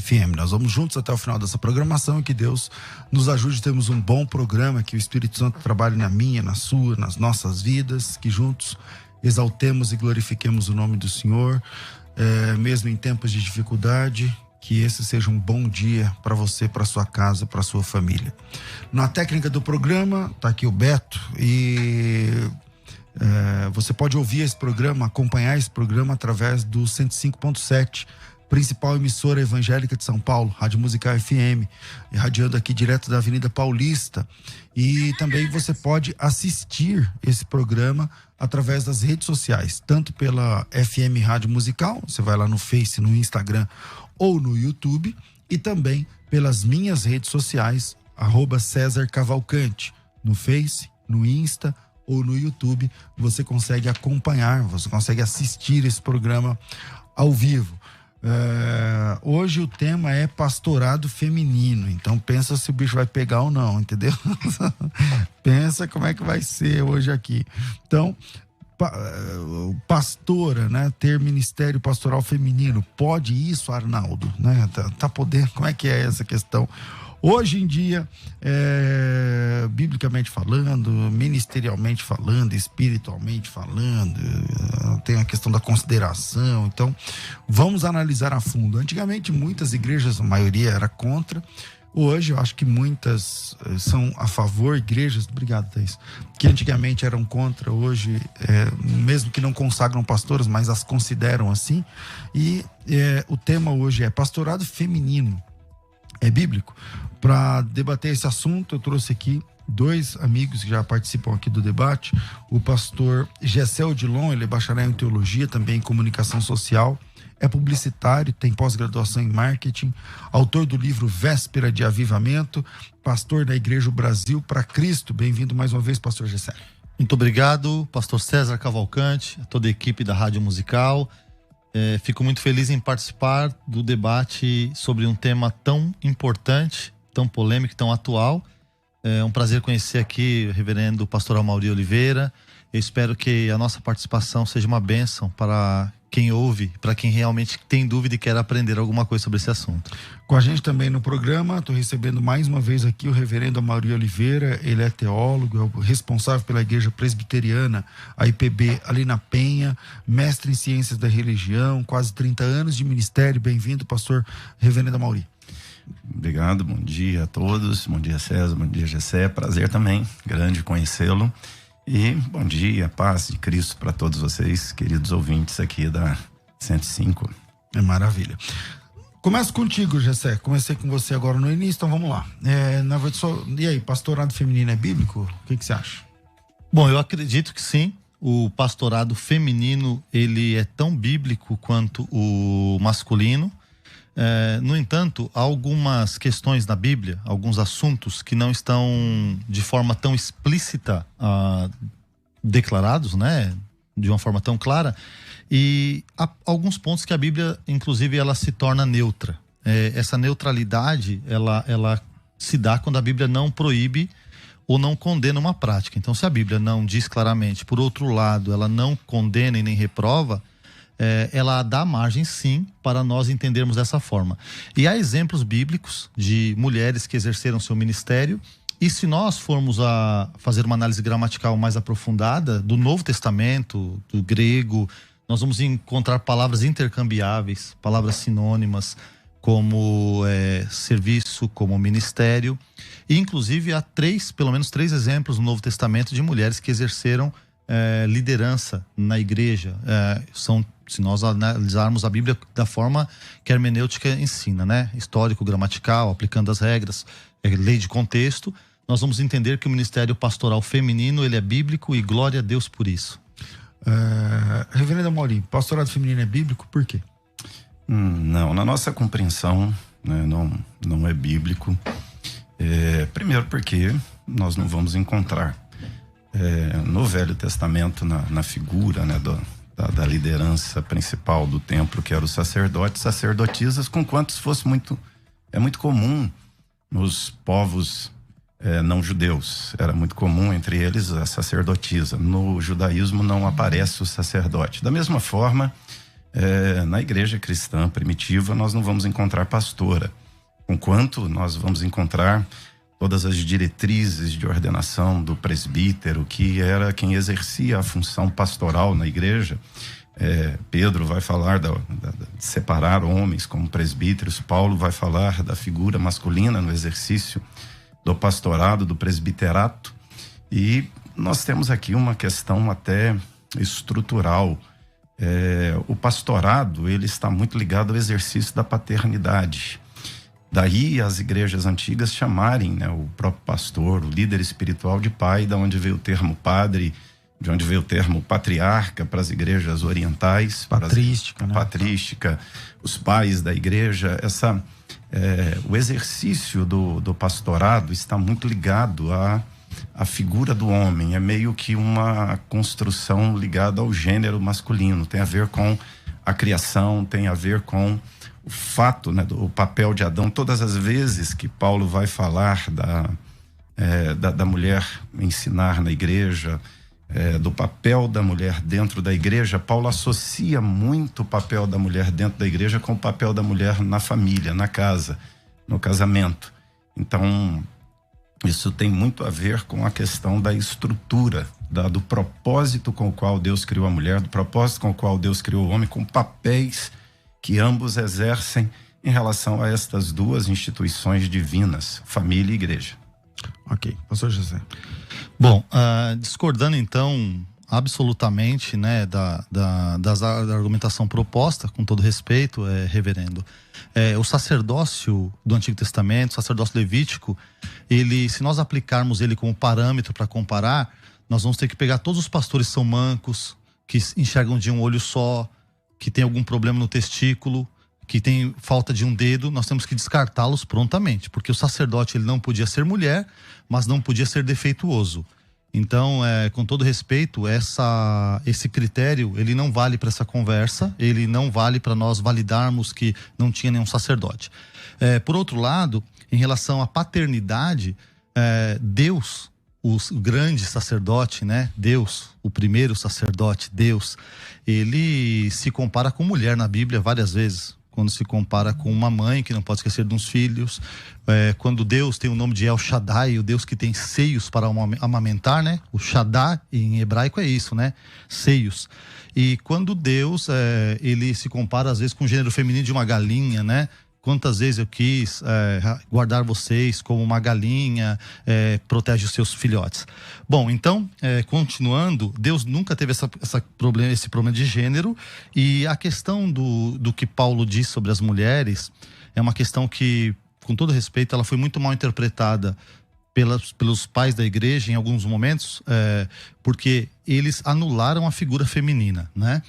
FM. Nós vamos juntos até o final dessa programação e que Deus nos ajude a termos um bom programa, que o Espírito Santo trabalhe na minha, na sua, nas nossas vidas, que juntos exaltemos e glorifiquemos o nome do Senhor, mesmo em tempos de dificuldade. Que esse seja um bom dia para você, para sua casa, para sua família. Na técnica do programa, tá aqui o Beto e você pode ouvir esse programa, acompanhar esse programa através do 105.7, principal emissora evangélica de São Paulo, Rádio Musical FM, irradiando aqui direto da Avenida Paulista. E também você pode assistir esse programa através das redes sociais, tanto pela FM Rádio Musical, você vai lá no Face, no Instagram ou no YouTube, e também pelas minhas redes sociais, @César Cavalcante, no Face, no Insta ou no YouTube. Você consegue acompanhar, você consegue assistir esse programa ao vivo. Hoje o tema é pastorado feminino, então pensa se o bicho vai pegar ou não, entendeu? Pensa como é que vai ser hoje aqui. Então, pastora, né? Ter ministério pastoral feminino, pode isso, Arnaldo, né? Tá podendo? Como é que é essa questão? Hoje em dia, biblicamente falando, ministerialmente falando, espiritualmente falando, tem a questão da consideração. Então, vamos analisar a fundo. Antigamente, muitas igrejas, a maioria era contra. Hoje, eu acho que muitas são a favor, igrejas, obrigado, Thaís, que antigamente eram contra, hoje, mesmo que não consagram pastoras, mas as consideram assim. E o tema hoje é pastorado feminino. É bíblico? Para debater esse assunto, eu trouxe aqui dois amigos que já participam aqui do debate. O pastor Gessé Odilon, ele é bacharel em teologia, também em comunicação social, é publicitário, tem pós-graduação em marketing, autor do livro Véspera de Avivamento, pastor da Igreja Brasil para Cristo. Bem-vindo mais uma vez, pastor Gessé. Muito obrigado, pastor César Cavalcante, a toda a equipe da Rádio Musical. Fico muito feliz em participar do debate sobre um tema tão importante, tão polêmico, tão atual. É um prazer conhecer aqui o reverendo pastor Amaury Oliveira. Eu espero que a nossa participação seja uma bênção para quem ouve, para quem realmente tem dúvida e quer aprender alguma coisa sobre esse assunto. Com a gente também no programa, estou recebendo mais uma vez aqui o reverendo Amaury Oliveira. Ele é teólogo, é o responsável pela Igreja Presbiteriana, a IPB, ali na Penha, mestre em Ciências da Religião, quase 30 anos de ministério. Bem-vindo, pastor reverendo Amaury. Obrigado, bom dia a todos, bom dia César, bom dia Gessé, prazer também, grande conhecê-lo. E bom dia, paz de Cristo para todos vocês, queridos ouvintes aqui da 105. É maravilha. Começo contigo, Gessé. Comecei com você agora no início, então vamos lá. Na verdade, e aí, pastorado feminino é bíblico? O que você acha? Bom, eu acredito que sim. O pastorado feminino, ele é tão bíblico quanto o masculino. No entanto, há algumas questões na Bíblia, alguns assuntos que não estão de forma tão explícita declarados, né? De uma forma tão clara. E há alguns pontos que a Bíblia, inclusive, ela se torna neutra. Essa neutralidade, ela se dá quando a Bíblia não proíbe ou não condena uma prática. Então, se a Bíblia não diz claramente, por outro lado, ela não condena e nem reprova, ela dá margem sim para nós entendermos dessa forma. E há exemplos bíblicos de mulheres que exerceram seu ministério, e se nós formos a fazer uma análise gramatical mais aprofundada do Novo Testamento, do grego, nós vamos encontrar palavras intercambiáveis, palavras sinônimas, como serviço, como ministério. E inclusive há pelo menos três exemplos no Novo Testamento de mulheres que exerceram liderança na igreja. Se nós analisarmos a Bíblia da forma que a hermenêutica ensina, né? Histórico, gramatical, aplicando as regras, lei de contexto, nós vamos entender que o ministério pastoral feminino, ele é bíblico, e glória a Deus por isso. Reverendo Amaury, pastorado feminino é bíblico, por quê? Não, na nossa compreensão, né, não é bíblico. Primeiro porque nós não vamos encontrar no Velho Testamento, na figura, né, da liderança principal do templo, que eram os sacerdotes, sacerdotisas, com quantos fosse muito comum nos povos não judeus. Era muito comum entre eles a sacerdotisa. No judaísmo não aparece o sacerdote. Da mesma forma, na igreja cristã primitiva nós não vamos encontrar pastora, enquanto nós vamos encontrar todas as diretrizes de ordenação do presbítero, que era quem exercia a função pastoral na igreja. Pedro vai falar de separar homens como presbíteros, Paulo vai falar da figura masculina no exercício do pastorado, do presbiterato, e nós temos aqui uma questão até estrutural. O pastorado, ele está muito ligado ao exercício da paternidade. Daí as igrejas antigas chamarem, né, o próprio pastor, o líder espiritual, de pai, da onde veio o termo padre, de onde veio o termo patriarca para as igrejas orientais. Patrística, né? Patrística, os pais da igreja. O exercício do pastorado está muito ligado à figura do homem. É meio que uma construção ligada ao gênero masculino. Tem a ver com a criação, tem a ver com o fato, né, do papel de Adão. Todas as vezes que Paulo vai falar da mulher ensinar na igreja, do papel da mulher dentro da igreja, Paulo associa muito o papel da mulher dentro da igreja com o papel da mulher na família, na casa, no casamento. Então, isso tem muito a ver com a questão da estrutura, do propósito com o qual Deus criou a mulher, do propósito com o qual Deus criou o homem, com papéis que ambos exercem em relação a estas duas instituições divinas, família e igreja. Ok, pastor José. Bom, discordando então absolutamente, né, da argumentação proposta, com todo respeito, reverendo, o sacerdócio do Antigo Testamento, o sacerdócio levítico, se nós aplicarmos ele como parâmetro para comparar, nós vamos ter que pegar todos os pastores que são mancos, que enxergam de um olho só, que tem algum problema no testículo, que tem falta de um dedo, nós temos que descartá-los prontamente, porque o sacerdote ele não podia ser mulher, mas não podia ser defeituoso. Então, com todo respeito, esse critério, ele não vale para essa conversa, ele não vale para nós validarmos que não tinha nenhum sacerdote. Por outro lado, em relação à paternidade, Deus, o grande sacerdote, né? Deus, o primeiro sacerdote, Deus, ele se compara com mulher na Bíblia várias vezes. Quando se compara com uma mãe que não pode esquecer de uns filhos, quando Deus tem o nome de El Shaddai, o Deus que tem seios para amamentar, né? O Shaddai em hebraico é isso, né? Seios. E quando Deus, ele se compara às vezes com o gênero feminino de uma galinha, né? Quantas vezes eu quis guardar vocês como uma galinha protege os seus filhotes. Bom, então, continuando, Deus nunca teve esse problema de gênero, e a questão do que Paulo diz sobre as mulheres é uma questão que, com todo respeito, ela foi muito mal interpretada pelos pais da igreja em alguns momentos, porque eles anularam a figura feminina, né?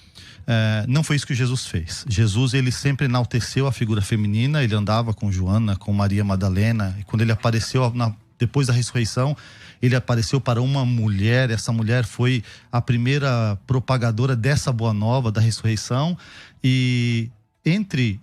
Não foi isso que Jesus fez. Jesus, ele sempre enalteceu a figura feminina, ele andava com Joana, com Maria Madalena, e quando ele apareceu depois da ressurreição, ele apareceu para uma mulher. Essa mulher foi a primeira propagadora dessa boa nova da ressurreição, e entre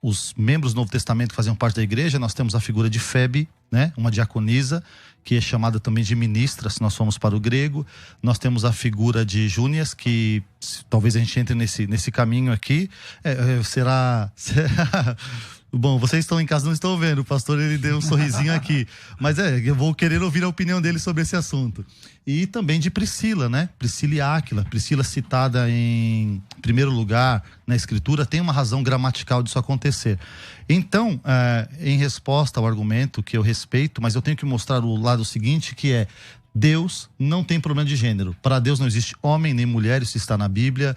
os membros do Novo Testamento que faziam parte da igreja, nós temos a figura de Febe, né? Uma diaconisa, que é chamada também de ministra, se nós formos para o grego. Nós temos a figura de Júnias, que talvez a gente entre nesse caminho aqui. Será... Bom, vocês estão em casa, não estão vendo, o pastor ele deu um sorrisinho aqui, mas eu vou querer ouvir a opinião dele sobre esse assunto. E também de Priscila, né? Priscila e Áquila. Priscila citada em primeiro lugar na escritura, tem uma razão gramatical disso acontecer. Então, em resposta ao argumento que eu respeito, mas eu tenho que mostrar o lado seguinte, que é: Deus não tem problema de gênero. Para Deus não existe homem nem mulher, isso está na Bíblia.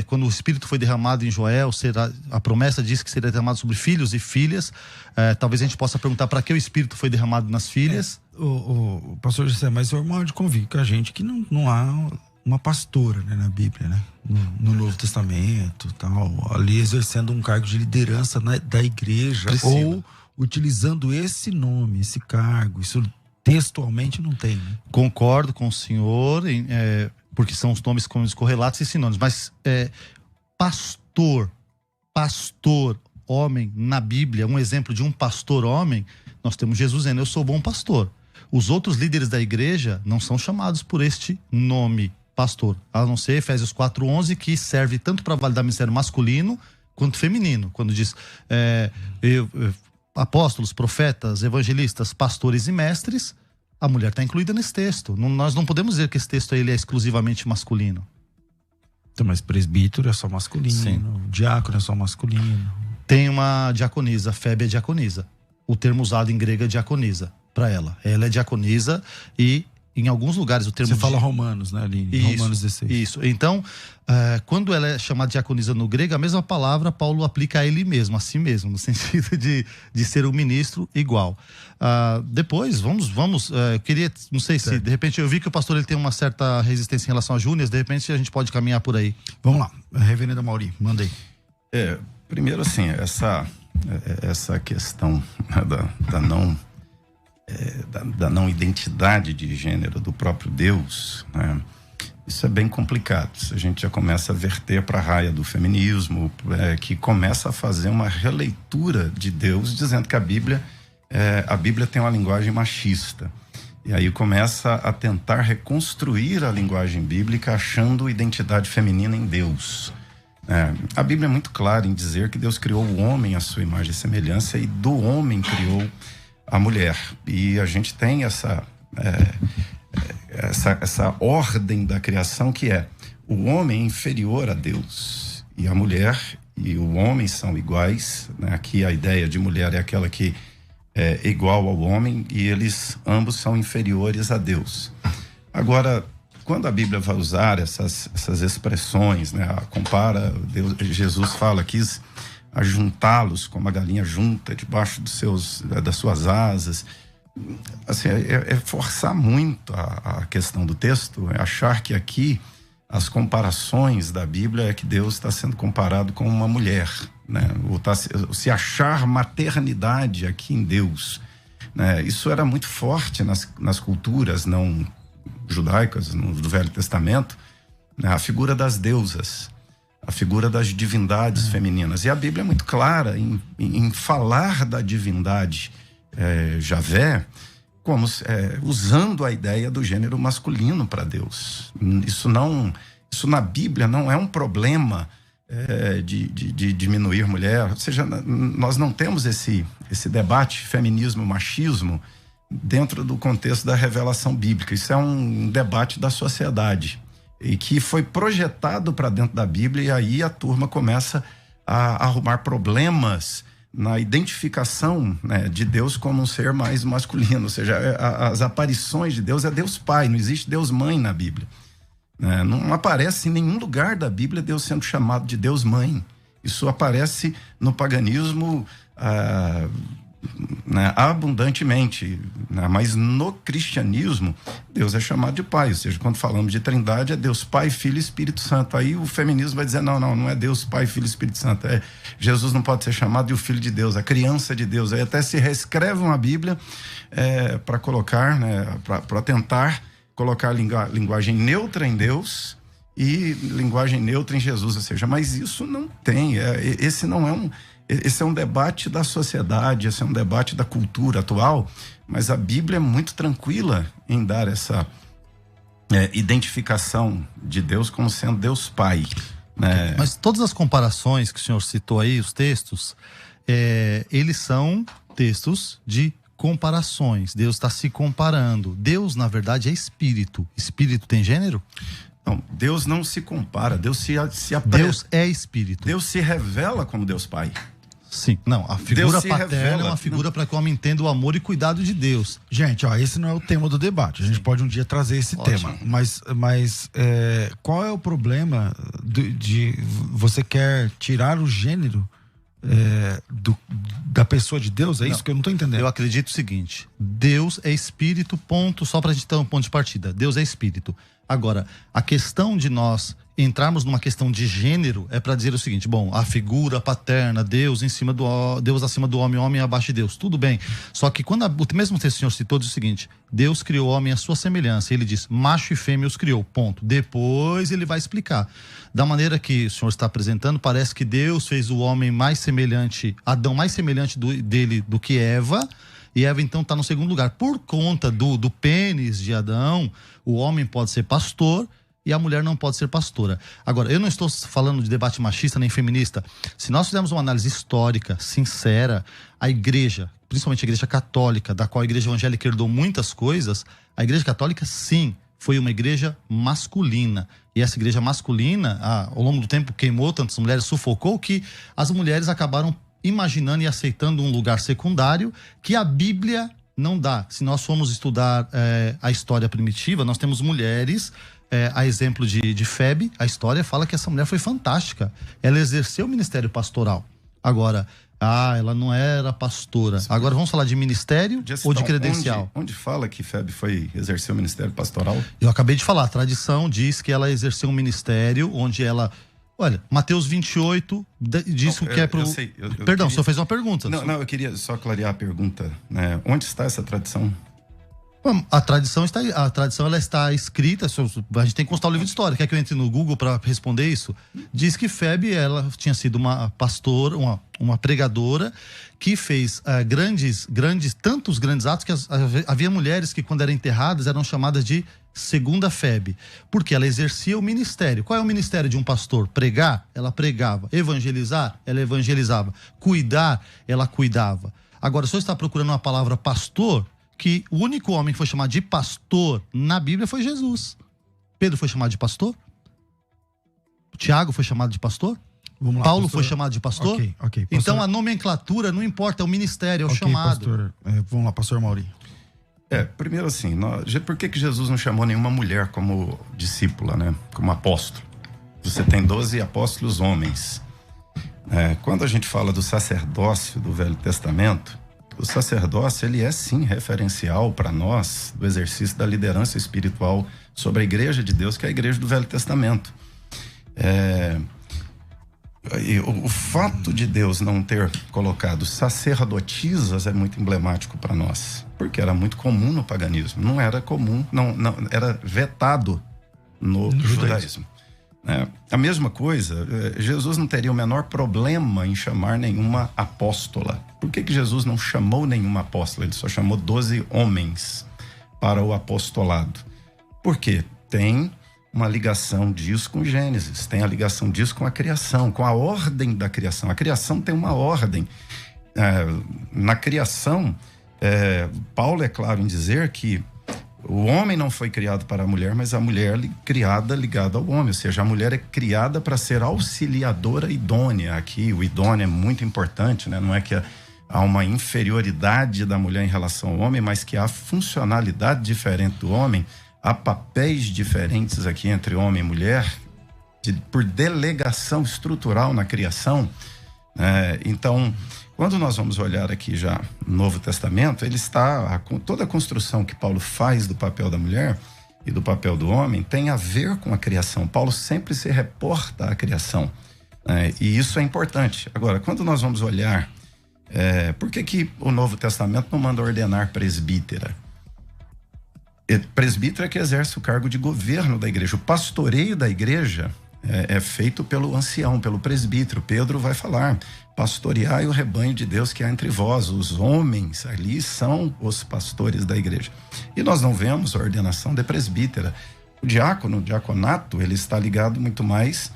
Quando o Espírito foi derramado em Joel, a promessa diz que seria derramado sobre filhos e filhas. Talvez a gente possa perguntar para que o Espírito foi derramado nas filhas. O pastor José, mas o irmão de convívio com a gente que não há uma pastora, né, na Bíblia, né? No Novo Testamento, tal, ali exercendo um cargo de liderança da igreja, Priscila. ou utilizando esse nome, esse cargo. Isso textualmente não tem, né? Concordo com o senhor, porque são os nomes correlatos e sinônimos, mas pastor, homem, na Bíblia, um exemplo de um pastor homem, nós temos Jesus dizendo: eu sou bom pastor. Os outros líderes da igreja não são chamados por este nome, pastor. A não ser Efésios 4:11, que serve tanto para validar ministério masculino quanto feminino. Quando diz apóstolos, profetas, evangelistas, pastores e mestres, a mulher está incluída nesse texto. Nós não podemos dizer que esse texto ele é exclusivamente masculino. Então, mas presbítero é só masculino, Sim. diácono é só masculino. Tem uma diaconisa, Febe é diaconisa. O termo usado em grego é diaconisa, para ela. Ela é diaconisa e em alguns lugares o termo... Você fala Romanos, né, Aline? Isso, Romanos 16. Isso. Então, quando ela é chamada diaconisa no grego, a mesma palavra Paulo aplica a ele mesmo, a si mesmo, no sentido de ser um ministro igual. Depois, vamos eu queria, não sei se, de repente, eu vi que o pastor ele tem uma certa resistência em relação a Júnior, de repente a gente pode caminhar por aí. Vamos lá, reverenda Mauri, manda aí. Primeiro, assim, essa questão da não identidade de gênero do próprio Deus, né? Isso é bem complicado. A gente já começa a verter para a raia do feminismo, que começa a fazer uma releitura de Deus, dizendo que a Bíblia tem uma linguagem machista. E aí começa a tentar reconstruir a linguagem bíblica achando identidade feminina em Deus. A Bíblia é muito clara em dizer que Deus criou o homem à sua imagem e semelhança e do homem criou a mulher. E a gente tem essa ordem da criação que é o homem inferior a Deus e a mulher e o homem são iguais, né? Aqui a ideia de mulher é aquela que é igual ao homem e eles ambos são inferiores a Deus. Agora, quando a Bíblia vai usar essas expressões, né? Compara, Jesus fala que ajuntá-los como a galinha junta debaixo das suas asas. Assim, é forçar muito a questão do texto, é achar que aqui as comparações da Bíblia é que Deus está sendo comparado com uma mulher, né? Se achar maternidade aqui em Deus, né? Isso era muito forte nas culturas não judaicas, do Velho Testamento, né? A figura das deusas, a figura das divindades femininas. E a Bíblia é muito clara em falar da divindade Javé, como usando a ideia do gênero masculino para Deus. Isso na Bíblia não é um problema de diminuir mulher. Ou seja, nós não temos esse debate feminismo-machismo dentro do contexto da revelação bíblica. Isso é um debate da sociedade e que foi projetado para dentro da Bíblia, e aí a turma começa a arrumar problemas na identificação, né, de Deus como um ser mais masculino. Ou seja, as aparições de Deus é Deus Pai, não existe Deus Mãe na Bíblia, né? Não aparece em nenhum lugar da Bíblia Deus sendo chamado de Deus Mãe. Isso aparece no paganismo né, abundantemente, né? Mas no cristianismo Deus é chamado de Pai. Ou seja, quando falamos de Trindade é Deus Pai, Filho e Espírito Santo. Aí o feminismo vai dizer não é Deus Pai, Filho e Espírito Santo, Jesus não pode ser chamado de o Filho de Deus, a criança de Deus. Aí até se reescreve uma Bíblia para colocar, né, para tentar colocar linguagem neutra em Deus e linguagem neutra em Jesus. Ou seja, mas isso não tem, esse não é um... Esse é um debate da sociedade, esse é um debate da cultura atual, mas a Bíblia é muito tranquila em dar essa identificação de Deus como sendo Deus Pai, né? Mas todas as comparações que o senhor citou aí, os textos, eles são textos de comparações. Deus está se comparando. Deus, na verdade, é espírito. Espírito tem gênero? Não, Deus não se compara, Deus se Deus é espírito. Deus se revela como Deus Pai. Sim, não, a figura paterna é uma figura para que o homem entenda o amor e cuidado de Deus. Gente, esse não é o tema do debate. A gente pode um dia trazer esse tema. Mas qual é o problema de você quer tirar o gênero da pessoa de Deus? É isso que eu não estou entendendo. Eu acredito o seguinte: Deus é espírito, ponto, só para a gente ter um ponto de partida. Deus é espírito. Agora, a questão de nós entrarmos numa questão de gênero é para dizer o seguinte: bom, a figura paterna, Deus Deus acima do homem, homem abaixo de Deus, tudo bem. Só que quando o mesmo texto que o senhor citou diz o seguinte: Deus criou o homem à sua semelhança. Ele diz, macho e fêmea os criou, ponto. Depois ele vai explicar. Da maneira que o senhor está apresentando, parece que Deus fez o homem mais semelhante, Adão mais semelhante dele do que Eva. E Eva então está no segundo lugar. Por conta do pênis de Adão, o homem pode ser pastor e a mulher não pode ser pastora. Agora, eu não estou falando de debate machista nem feminista. Se nós fizermos uma análise histórica, sincera, a igreja, principalmente a igreja católica, da qual a igreja evangélica herdou muitas coisas, a igreja católica, sim, foi uma igreja masculina. E essa igreja masculina, ao longo do tempo, queimou tantas mulheres, sufocou, que as mulheres acabaram imaginando e aceitando um lugar secundário que a Bíblia não dá. Se nós formos estudar a história primitiva, nós temos mulheres, a exemplo de Febe, a história fala que essa mulher foi fantástica. Ela exerceu o ministério pastoral. Agora, ela não era pastora. Agora vamos falar de ministério ou de credencial? Onde fala que Febe exerceu o ministério pastoral? Eu acabei de falar, a tradição diz que ela exerceu um ministério onde ela... Olha, Mateus 28 diz que é pro... Perdão, o senhor fez uma pergunta. Não, eu queria só clarear a pergunta, né? Onde está essa tradição? A tradição ela está escrita, a gente tem que constar o livro de história. Quer que eu entre no Google para responder isso? Diz que Febe, ela tinha sido uma pastora, uma pregadora que fez tantos grandes atos que havia mulheres que, quando eram enterradas, eram chamadas de segunda Febe, porque ela exercia o ministério. Qual é o ministério de um pastor? Pregar? Ela pregava. Evangelizar? Ela evangelizava. Cuidar? Ela cuidava. Agora, se você está procurando uma palavra pastor, que o único homem que foi chamado de pastor na Bíblia foi Jesus. Pedro foi chamado de pastor? Tiago foi chamado de pastor? Vamos lá, Paulo pastor. foi chamado de pastor? Ok. Então a nomenclatura não importa, é o ministério, é o chamado. Pastor. Vamos lá, pastor Mauri. Primeiro assim, por que Jesus não chamou nenhuma mulher como discípula, né? Como apóstolo? Você tem 12 apóstolos homens. Quando a gente fala do sacerdócio do Velho Testamento, o sacerdócio, ele é sim referencial para nós do exercício da liderança espiritual sobre a igreja de Deus, que é a igreja do Velho Testamento. O fato de Deus não ter colocado sacerdotisas é muito emblemático para nós, porque era muito comum no paganismo, não era comum, não era vetado no judaísmo. A mesma coisa, Jesus não teria o menor problema em chamar nenhuma apóstola. Por que Jesus não chamou nenhuma apóstola? Ele só chamou 12 homens para o apostolado. Por quê? Tem uma ligação disso com Gênesis, tem a ligação disso com a criação, com a ordem da criação. A criação tem uma ordem. Na criação, Paulo é claro em dizer que o homem não foi criado para a mulher, mas a mulher criada ligada ao homem. Ou seja, a mulher é criada para ser auxiliadora idônea. Aqui o idôneo é muito importante, né? Não é que há uma inferioridade da mulher em relação ao homem, mas que há funcionalidade diferente do homem, há papéis diferentes aqui entre homem e mulher, por delegação estrutural na criação. Então, quando nós vamos olhar aqui já no Novo Testamento, ele está, toda a construção que Paulo faz do papel da mulher e do papel do homem tem a ver com a criação. Paulo sempre se reporta à criação, e isso é importante. Agora, quando nós vamos olhar, por que o Novo Testamento não manda ordenar presbítera? Presbítero é que exerce o cargo de governo da igreja. O pastoreio da igreja é feito pelo ancião, pelo presbítero. Pedro vai falar: pastoreai o rebanho de Deus que há entre vós. Os homens ali são os pastores da igreja. E nós não vemos a ordenação de presbítera. O diaconato, ele está ligado muito mais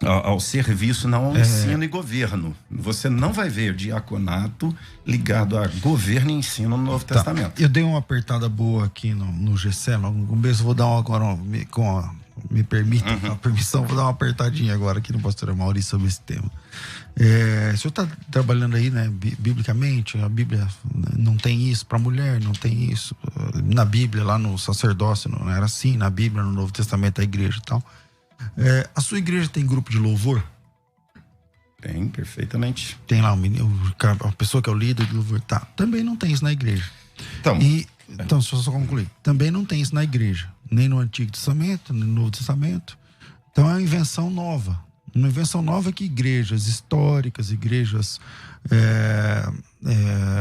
ao serviço, não ao ensino e governo. Você não vai ver diaconato ligado a governo e ensino no Novo Testamento. Eu dei uma apertada boa aqui no GC, no começo vou dar me permita a permissão, vou dar uma apertadinha agora aqui no pastor Maurício sobre esse tema. O senhor está trabalhando aí, né, biblicamente, a Bíblia não tem isso para mulher, não tem isso. Na Bíblia, lá no sacerdócio, não era assim, na Bíblia, no Novo Testamento, a igreja e tal. A sua igreja tem grupo de louvor? Tem, perfeitamente. Tem lá a pessoa que é o líder de louvor. Tá. Também não tem isso na igreja. Então, só concluir. Também não tem isso na igreja. Nem no Antigo Testamento, nem no Novo Testamento. Então é uma invenção nova. Uma invenção nova que igrejas históricas, igrejas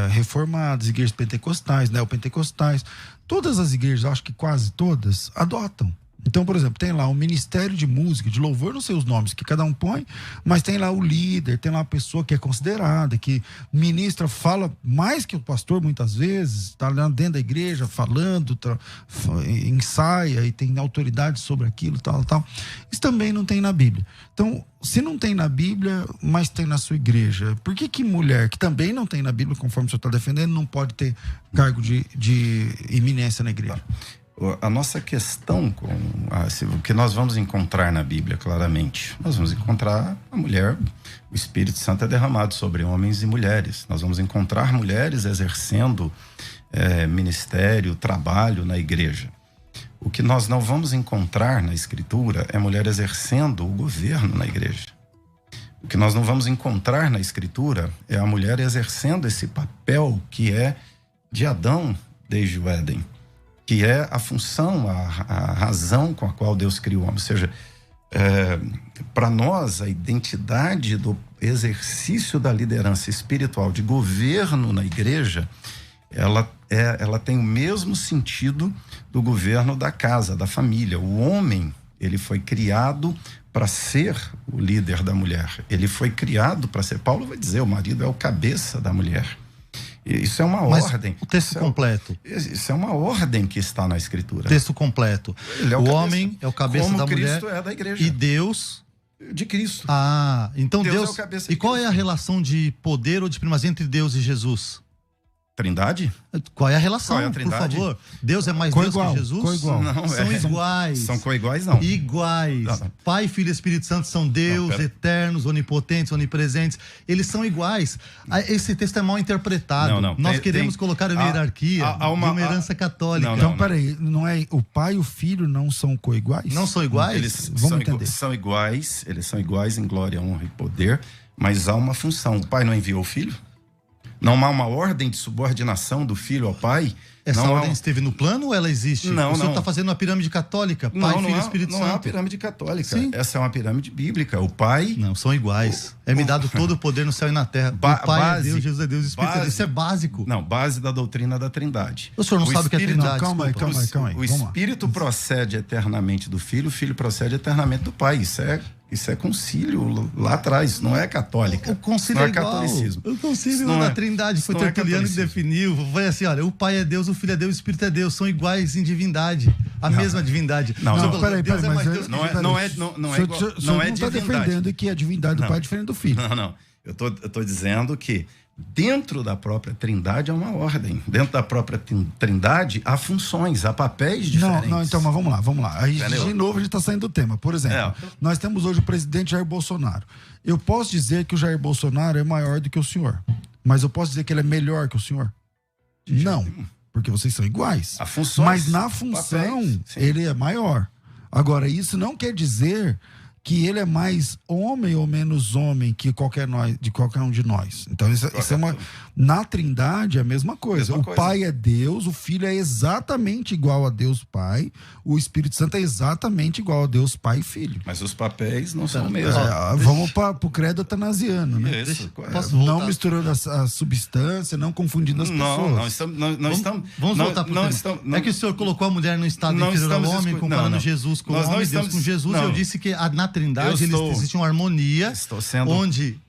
reformadas, igrejas pentecostais, neopentecostais, todas as igrejas, acho que quase todas, adotam. Então, por exemplo, tem lá o Ministério de Música, de Louvor, não sei os nomes que cada um põe, mas tem lá o líder, tem lá a pessoa que é considerada, que ministra, fala mais que o pastor muitas vezes, está lá dentro da igreja falando, ensaia e tem autoridade sobre aquilo, tal. Isso também não tem na Bíblia. Então, se não tem na Bíblia, mas tem na sua igreja, por que mulher, que também não tem na Bíblia, conforme o senhor está defendendo, não pode ter cargo de eminência na igreja? A nossa questão o que nós vamos encontrar na Bíblia, claramente, nós vamos encontrar a mulher, o Espírito Santo é derramado sobre homens e mulheres. Nós vamos encontrar mulheres exercendo ministério, trabalho na igreja. O que nós não vamos encontrar na Escritura é mulher exercendo o governo na igreja. O que nós não vamos encontrar na Escritura é a mulher exercendo esse papel que é de Adão desde o Éden, que é a função, a razão com a qual Deus criou o homem. Ou seja, para nós, a identidade do exercício da liderança espiritual, de governo na igreja, ela tem o mesmo sentido do governo da casa, da família. O homem, ele foi criado para ser o líder da mulher. Ele foi criado para ser... Paulo vai dizer, o marido é o cabeça da mulher. Isso é uma ordem. O texto completo. Isso é uma ordem que está na Escritura. Texto completo. O homem é o cabeça da mulher. Cristo é da igreja. E Deus... De Cristo. Então Deus é o cabeça de E qual Cristo. é a relação de poder ou de primazia entre Deus e Jesus? Trindade? Qual é a relação, Qual é a trindade? por favor? Deus é mais Coigual, Deus que Jesus? coigual. Não, São iguais. São coiguais, não. Iguais. Não. Pai, Filho e Espírito Santo são Deus, eternos, onipotentes, onipresentes. Eles são iguais. Esse texto é mal interpretado. Não. Nós queremos colocar uma hierarquia de uma herança católica. Então, peraí, não é o pai e o filho não são coiguais? Não são iguais? Eles Vamos entender. São iguais, eles são iguais em glória, honra e poder, mas há uma função. O pai não enviou o filho? Não há uma ordem de subordinação do filho ao pai? Essa ordem esteve no plano ou ela existe? Não, o senhor está fazendo uma pirâmide católica, Pai, Filho e Espírito Santo. Não é uma pirâmide católica. Sim. Essa é uma pirâmide bíblica. O pai... Não, são iguais. É-me dado todo o poder no céu e na terra. O Pai é Deus, Jesus é Deus, o Espírito é Deus. Isso é básico. Não, base da doutrina da Trindade. O senhor não sabe o que é Trindade? Calma aí. O Espírito procede eternamente do Filho, o Filho procede eternamente do Pai. Isso é concílio lá atrás, não é católica. O concílio não é igual. Catolicismo. O concílio da Trindade foi Tertuliano que definiu. Foi assim, olha, o Pai é Deus, o Filho é Deus, o Espírito é Deus. São iguais em divindade. A mesma divindade. Peraí, Deus é mais mas Deus. Não é igual. Não é está defendendo que a divindade do Pai é diferente do Filho. Não. Eu tô dizendo que dentro da própria Trindade há uma ordem. Dentro da própria Trindade há funções, há papéis diferentes. Não, então, mas vamos lá. Aí, de novo, a gente está saindo do tema. Por exemplo, nós temos hoje o presidente Jair Bolsonaro. Eu posso dizer que o Jair Bolsonaro é maior do que o senhor, mas eu posso dizer que ele é melhor que o senhor? Não, porque vocês são iguais. Há funções, mas na função, papéis, ele é maior. Agora, isso não quer dizer que ele é mais homem ou menos homem que qualquer um de nós. Então, isso é uma... Na Trindade é a mesma coisa. Pai é Deus, o Filho é exatamente igual a Deus Pai, o Espírito Santo é exatamente igual a Deus Pai e Filho. Mas os papéis não são o mesmo. Vamos para o credo atanasiano, né? Isso, não misturando a substância, não confundindo as pessoas. Vamos voltar para o tema. É que o senhor colocou a mulher no estado inferior ao homem, comparando Jesus com o homem, Deus com Jesus. Eu disse que na Trindade existe uma harmonia onde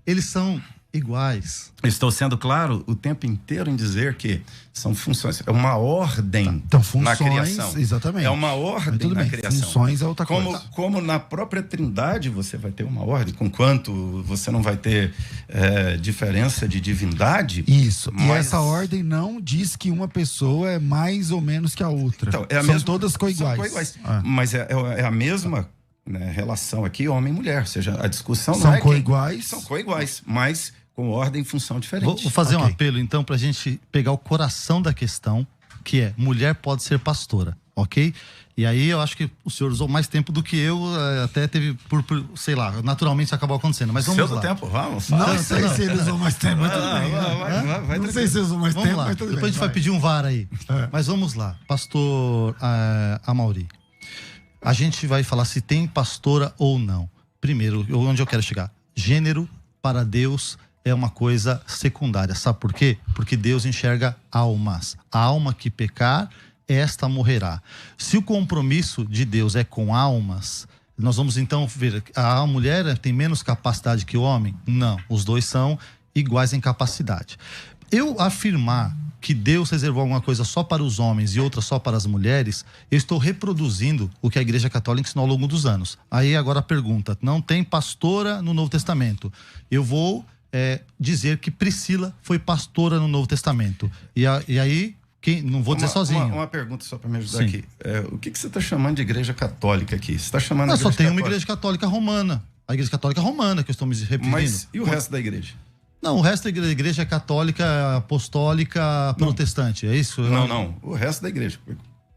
eles são iguais. Estou sendo claro o tempo inteiro em dizer que são funções, é uma ordem na criação. Exatamente. É uma ordem na criação. Funções é outra coisa. Como na própria Trindade você vai ter uma ordem, conquanto você não vai ter diferença de divindade. Isso. Mas... E essa ordem não diz que uma pessoa é mais ou menos que a outra. Então, são todas coiguais. São coiguais. Mas é a mesma relação aqui, homem e mulher. Ou seja, a discussão são não é coiguais. São coiguais, mas com ordem e função diferente. Vou fazer um apelo, então, pra gente pegar o coração da questão, que é, mulher pode ser pastora, ok? E aí eu acho que o senhor usou mais tempo do que eu, até teve, sei lá, naturalmente isso acabou acontecendo, mas vamos lá. Tempo, vamos. Não sei se ele usou mais tempo, mas tudo bem. Não sei se ele usou mais tempo, mas tudo bem. Depois a gente vai pedir um VAR aí. Mas vamos lá, pastor Amaury. A gente vai falar se tem pastora ou não. Primeiro, onde eu quero chegar? Gênero para Deus é uma coisa secundária. Sabe por quê? Porque Deus enxerga almas. A alma que pecar, esta morrerá. Se o compromisso de Deus é com almas, nós vamos então ver, a mulher tem menos capacidade que o homem? Não, os dois são iguais em capacidade. Eu afirmar que Deus reservou alguma coisa só para os homens e outra só para as mulheres, eu estou reproduzindo o que a Igreja Católica ensinou ao longo dos anos. Aí agora a pergunta, não tem pastora no Novo Testamento. Eu vou dizer que Priscila foi pastora no Novo Testamento. E aí, não vou dizer sozinho. Uma pergunta só para me ajudar aqui. O que você está chamando de Igreja Católica aqui? Você está chamando de Igreja Católica? Só tem uma Igreja Católica Romana. A Igreja Católica Romana, que eu estou me referindo. Mas e o resto da igreja? Não, o resto da igreja é católica, apostólica, protestante, é isso? Não, o resto da igreja.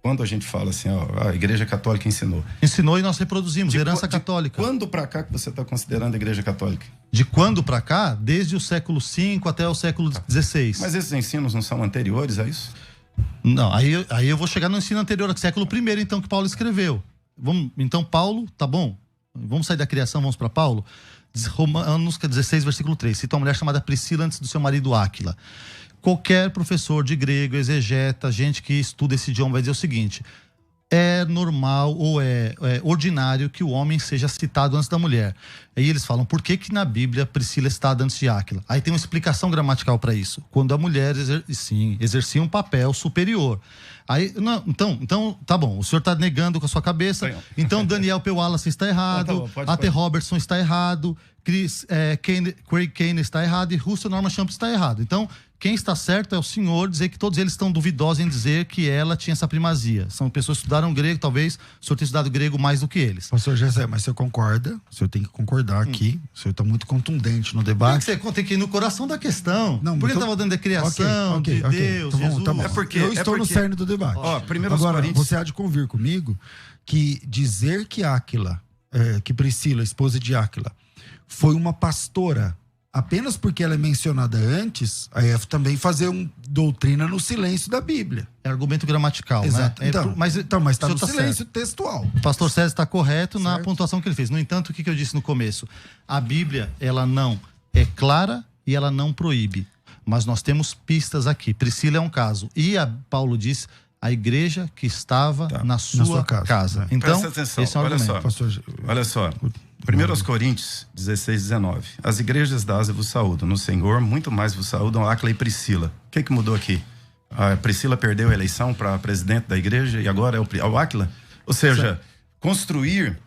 Quando a gente fala assim, a Igreja Católica ensinou. Ensinou e nós reproduzimos, herança católica. De quando para cá que você está considerando a Igreja Católica? De quando para cá? Desde o século V até o século XVI. Mas esses ensinos não são anteriores a isso? Não, aí eu vou chegar no ensino anterior, século I, então, que Paulo escreveu. Então, Paulo, tá bom, vamos sair da criação, vamos para Paulo. Romanos 16, versículo 3. Cita uma mulher chamada Priscila antes do seu marido Áquila. Qualquer professor de grego, exegeta, gente que estuda esse idioma vai dizer o seguinte: é normal ou é ordinário que o homem seja citado antes da mulher. Aí eles falam, por que na Bíblia Priscila é citada antes de Áquila? Aí tem uma explicação gramatical para isso. Quando a mulher exercia um papel superior. Aí, não, então, tá bom, o senhor está negando com a sua cabeça. Então, Daniel P. Wallace está errado, A.T. Robertson está errado, Craig Kane está errado e Russell Norman Champ está errado. Então, quem está certo é o senhor dizer que todos eles estão duvidosos em dizer que ela tinha essa primazia. São pessoas que estudaram grego, talvez o senhor tenha estudado grego mais do que eles. Pastor Gessé, mas o senhor concorda? O senhor tem que concordar aqui. O senhor está muito contundente no debate. Tem que ir no coração da questão. Não, porque estava dando da criação, de Deus, tá bom, Jesus. Tá bom. Eu estou no cerne do debate. Agora, você há de convir comigo que dizer que Áquila, que Priscila, esposa de Áquila, foi uma pastora apenas porque ela é mencionada antes, aí é também fazer doutrina no silêncio da Bíblia. É argumento gramatical, exato, né? Mas está no silêncio certo. Textual. O pastor César está correto na pontuação que ele fez. No entanto, o que eu disse no começo? A Bíblia, ela não é clara e ela não proíbe. Mas nós temos pistas aqui. Priscila é um caso. E Paulo diz a igreja que estava na sua casa. Então, esse é o argumento. Olha só. 1 Coríntios 16, 19. As igrejas da Ásia vos saúdam. No Senhor, muito mais vos saúdam Áquila e Priscila. O que mudou aqui? A Priscila perdeu a eleição para presidente da igreja e agora é o Áquila? Ou seja,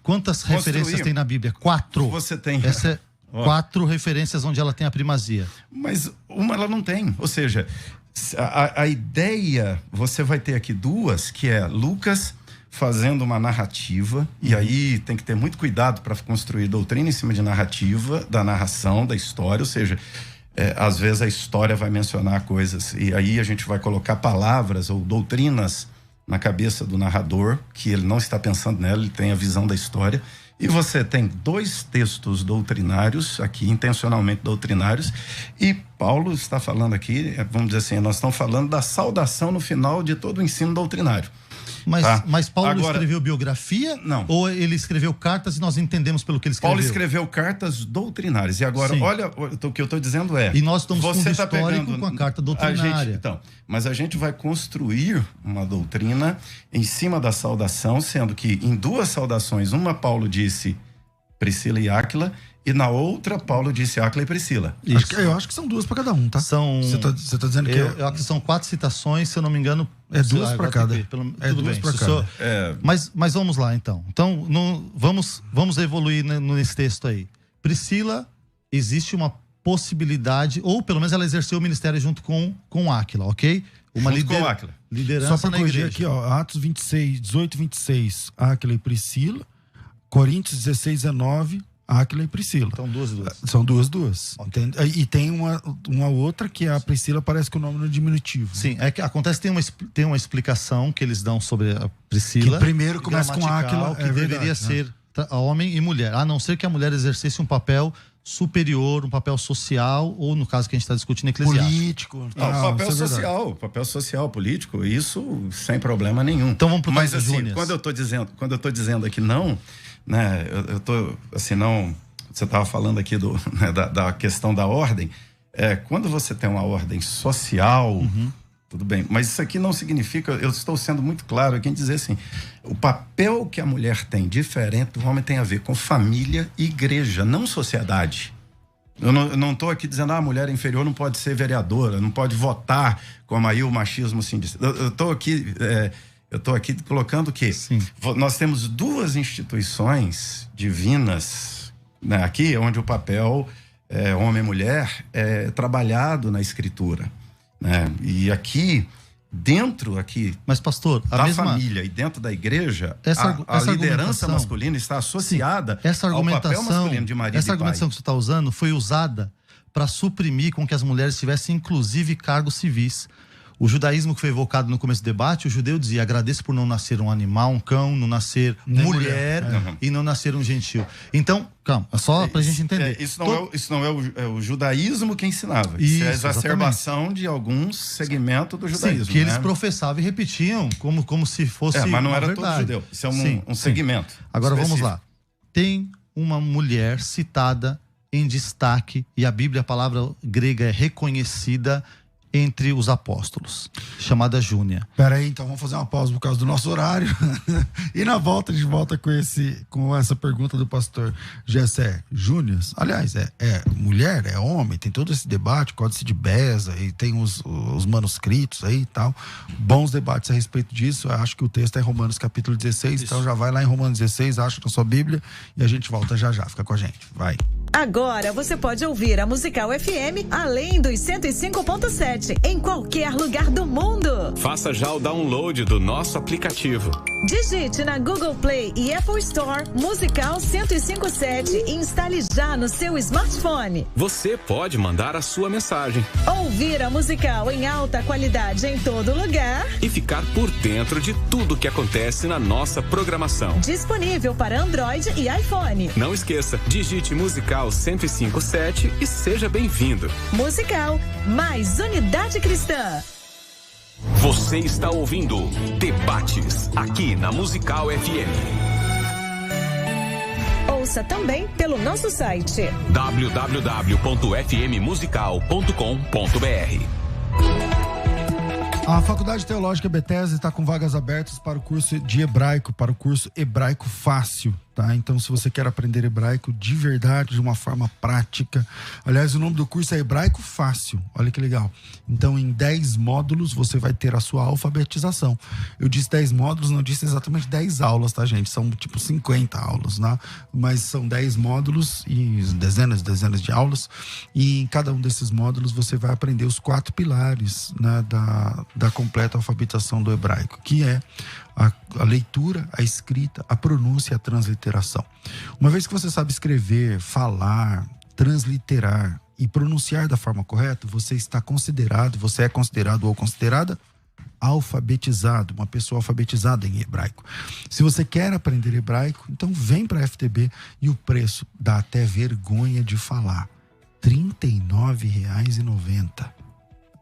Quantas referências tem na Bíblia? 4. Você tem. Essa é 4 referências onde ela tem a primazia. Mas uma ela não tem. Ou seja, a ideia, você vai ter aqui 2, que é Lucas fazendo uma narrativa, e aí tem que ter muito cuidado para construir doutrina em cima de narrativa, da narração, da história, ou seja, às vezes a história vai mencionar coisas, e aí a gente vai colocar palavras ou doutrinas na cabeça do narrador, que ele não está pensando nela, ele tem a visão da história, e você tem 2 textos doutrinários aqui, intencionalmente doutrinários, e Paulo está falando aqui, vamos dizer assim, nós estamos falando da saudação no final de todo o ensino doutrinário. Mas Paulo escreveu biografia? Não. Ou ele escreveu cartas e nós entendemos pelo que ele escreveu? Paulo escreveu cartas doutrinárias. E agora, olha, o que eu estou dizendo E nós estamos com o histórico com a carta doutrinária. Mas a gente vai construir uma doutrina em cima da saudação, sendo que em 2 saudações, uma Paulo disse Priscila e Áquila, e na outra Paulo disse Áquila e Priscila. Eu acho que são 2 para cada um, tá? Você tá dizendo que eu acho que são 4 citações, se eu não me engano. É 2 para cada. Tudo bem. Para cada. Mas vamos lá, então. Então, vamos evoluir nesse texto aí. Priscila, existe uma possibilidade, ou pelo menos ela exerceu o ministério junto com Áquila, ok? Uma liderança. Só para corrigir aqui, Atos 18, 26, Áquila e Priscila. Coríntios 16, 19, Áquila e Priscila. Então, 2 e 2. São 2. Okay. E tem uma outra que a Priscila parece que o nome no diminutivo. Sim, é que acontece, tem uma explicação que eles dão sobre a Priscila. Que primeiro começa com Áquila, que deveria ser homem e mulher, a não ser que a mulher exercesse um papel superior, um papel social, ou no caso que a gente está discutindo, eclesiástico. Político. Papel social, político, isso sem problema nenhum. Então vamos pro Mas assim, quando eu tô dizendo aqui não, né, eu tô assim, não, você estava falando aqui da questão da ordem, quando você tem uma ordem social, Tudo bem, mas isso aqui não significa, eu estou sendo muito claro aqui em dizer assim, o papel que a mulher tem diferente do homem tem a ver com família e igreja, não sociedade. Eu não estou aqui dizendo, a mulher inferior não pode ser vereadora, não pode votar, como aí o machismo se diz. Eu estou aqui colocando que nós temos duas instituições divinas, né, aqui, onde o papel homem e mulher é trabalhado na escritura. Né? E aqui, mas pastor, da família e dentro da igreja, a liderança masculina está associada ao papel masculino de marido e pai. Essa argumentação que você está usando foi usada para suprimir com que as mulheres tivessem inclusive cargos civis. O judaísmo que foi evocado no começo do debate, o judeu dizia, agradeço por não nascer um animal, um cão, não nascer mulher e não nascer um gentil. Então, calma, só pra gente entender. Isso não é o judaísmo que ensinava. Isso é a exacerbação de alguns segmentos do judaísmo. Sim, que eles professavam e repetiam como se fosse mas não era verdade. todo judeu. Isso é um segmento. Agora específico. vamos lá. Tem uma mulher citada em destaque, e a Bíblia, a palavra grega é reconhecida entre os apóstolos, chamada Júnia. Peraí, então vamos fazer uma pausa por causa do nosso horário. E na volta, a gente volta com essa pergunta do pastor Gessé. Júnior, aliás, é mulher, é homem, tem todo esse debate, Códice de Beza, e tem os manuscritos aí e tal. Bons debates a respeito disso. Eu acho que o texto é Romanos capítulo 16, então já vai lá em Romanos 16, acha na sua Bíblia, e a gente volta já. Fica com a gente, vai. Agora você pode ouvir a Musical FM além dos 105.7 em qualquer lugar do mundo. Faça já o download do nosso aplicativo. Digite na Google Play e Apple Store Musical 105.7 e instale já no seu smartphone. Você pode mandar a sua mensagem. Ouvir a Musical em alta qualidade em todo lugar. E ficar por dentro de tudo que acontece na nossa programação. Disponível para Android e iPhone. Não esqueça, digite Musical 105.7 e seja bem-vindo. Musical, mais unidade cristã. Você está ouvindo Debates aqui na Musical FM. Ouça também pelo nosso site www.fmmusical.com.br. A Faculdade Teológica Bethesda está com vagas abertas para o curso de hebraico, para o curso Hebraico Fácil, tá? Então, se você quer aprender hebraico de verdade, de uma forma prática, aliás, o nome do curso é Hebraico Fácil, olha que legal. Então, em 10 módulos, você vai ter a sua alfabetização. Eu disse 10 módulos, não disse exatamente 10 aulas, tá, gente? São tipo 50 aulas, né? Mas são 10 módulos e dezenas de aulas, e em cada um desses módulos você vai aprender os 4 pilares, né, da completa alfabetização do hebraico, que é a leitura, a escrita, a pronúncia e a transliteração. Uma vez que você sabe escrever, falar, transliterar e pronunciar da forma correta, você é considerado ou considerada alfabetizado, uma pessoa alfabetizada em hebraico. Se você quer aprender hebraico, então vem para a FTB, e o preço dá até vergonha de falar. R$ 39,90.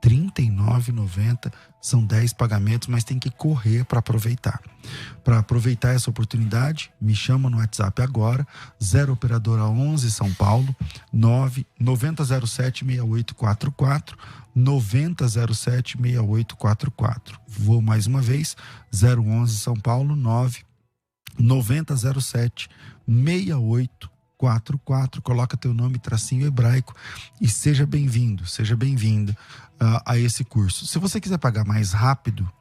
R$ 39,90, são 10 pagamentos, mas tem que correr para aproveitar. Para aproveitar essa oportunidade, me chama no WhatsApp agora, 0 operadora 11 São Paulo, 9007-6844, 9007-6844. Vou mais uma vez, 011 São Paulo, 9007-6844. Coloca teu nome, tracinho hebraico, e seja bem-vindo, seja bem-vinda a esse curso. Se você quiser pagar mais rápido,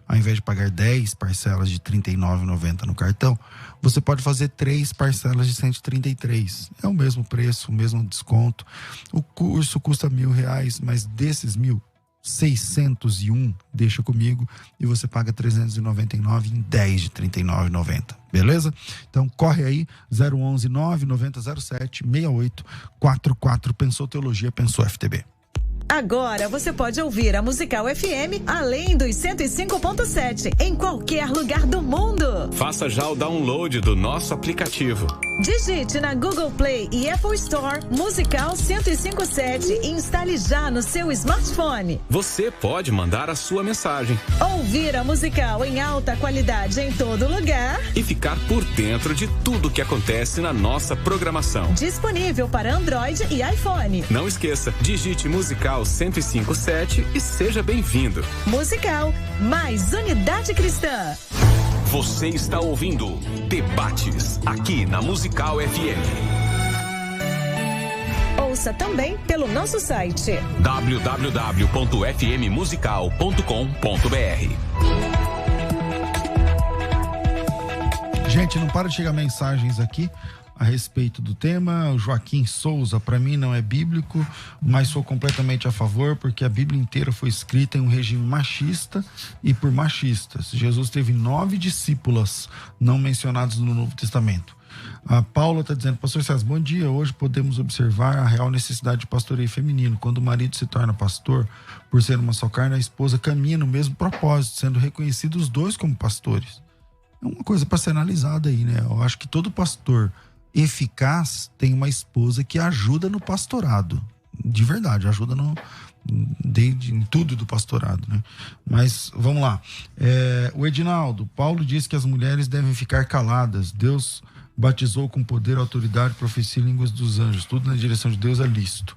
ao invés de pagar 10 parcelas de R$ 39,90 no cartão, você pode fazer 3 parcelas de R$ 133. É o mesmo preço, o mesmo desconto. O curso custa R$1.000, mas desses 1.601, deixa comigo, e você paga 399 em 10 de R$ 39,90. Beleza? Então corre aí, 011 99007 6844. Pensou Teologia, pensou FTB. Agora você pode ouvir a Musical FM além dos 105.7 em qualquer lugar do mundo. Faça já o download do nosso aplicativo. Digite na Google Play e Apple Store Musical 1057 e instale já no seu smartphone. Você pode mandar a sua mensagem. Ouvir a Musical em alta qualidade em todo lugar. E ficar por dentro de tudo que acontece na nossa programação. Disponível para Android e iPhone. Não esqueça, digite Musical 1057 e seja bem-vindo. Musical, mais unidade cristã. Você está ouvindo Debates, aqui na Musical FM. Ouça também pelo nosso site www.fmmusical.com.br. Gente, não para de chegar mensagens aqui a respeito do tema. O Joaquim Souza, para mim não é bíblico, mas sou completamente a favor, porque a Bíblia inteira foi escrita em um regime machista e por machistas. Jesus teve 9 discípulas não mencionadas no Novo Testamento. A Paula está dizendo: pastor César, bom dia. Hoje podemos observar a real necessidade de pastoreio feminino. Quando o marido se torna pastor, por ser uma só carne, a esposa caminha no mesmo propósito, sendo reconhecidos os dois como pastores. É uma coisa para ser analisada aí, né? Eu acho que todo pastor eficaz tem uma esposa que ajuda no pastorado, de verdade, ajuda em tudo do pastorado, né? Mas vamos lá, o Edinaldo, Paulo diz que as mulheres devem ficar caladas. Deus batizou com poder, autoridade, profecia e línguas dos anjos, tudo na direção de Deus é lícito.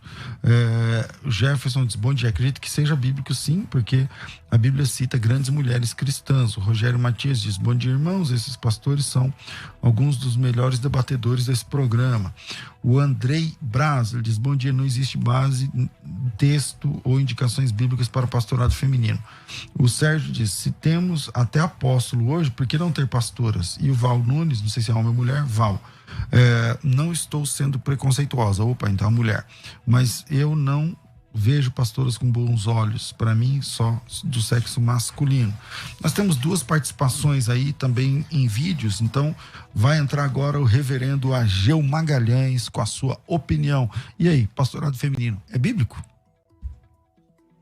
O Jefferson diz: bom dia, acredito que seja bíblico sim, porque a Bíblia cita grandes mulheres cristãs. O Rogério Matias diz: bom dia, irmãos, esses pastores são alguns dos melhores debatedores desse programa. O Andrei Braz, ele diz: bom dia, não existe base, texto ou indicações bíblicas para o pastorado feminino. O Sérgio diz: se temos até apóstolo hoje, por que não ter pastoras? E o Val Nunes, não sei se é homem ou mulher, Val, não estou sendo preconceituosa, opa, então a mulher, mas eu não vejo pastoras com bons olhos, para mim só do sexo masculino. Nós temos 2 participações aí também em vídeos, então vai entrar agora o reverendo Ageu Magalhães com a sua opinião. E aí, pastorado feminino, é bíblico?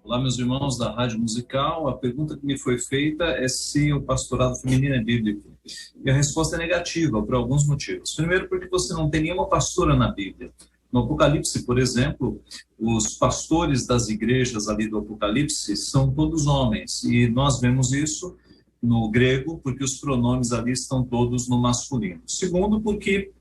Olá, meus irmãos da Rádio Musical. A pergunta que me foi feita é se o pastorado feminino é bíblico. E a resposta é negativa, por alguns motivos. Primeiro, porque você não tem nenhuma pastora na Bíblia. No Apocalipse, por exemplo, os pastores das igrejas ali do Apocalipse são todos homens. E nós vemos isso no grego, porque os pronomes ali estão todos no masculino. Segundo, porque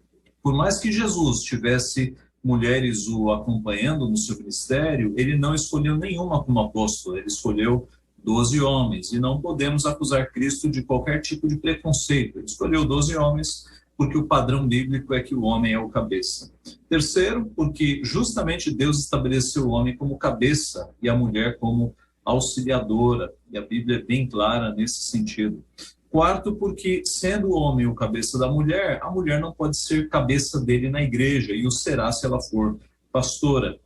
por mais que Jesus tivesse mulheres o acompanhando no seu ministério, ele não escolheu nenhuma como apóstolo, ele escolheu 12 homens, e não podemos acusar Cristo de qualquer tipo de preconceito. Ele escolheu 12 homens porque o padrão bíblico é que o homem é o cabeça. Terceiro, porque justamente Deus estabeleceu o homem como cabeça e a mulher como auxiliadora, e a Bíblia é bem clara nesse sentido. Quarto, porque sendo o homem o cabeça da mulher, a mulher não pode ser cabeça dele na igreja, e o será se ela for pastora.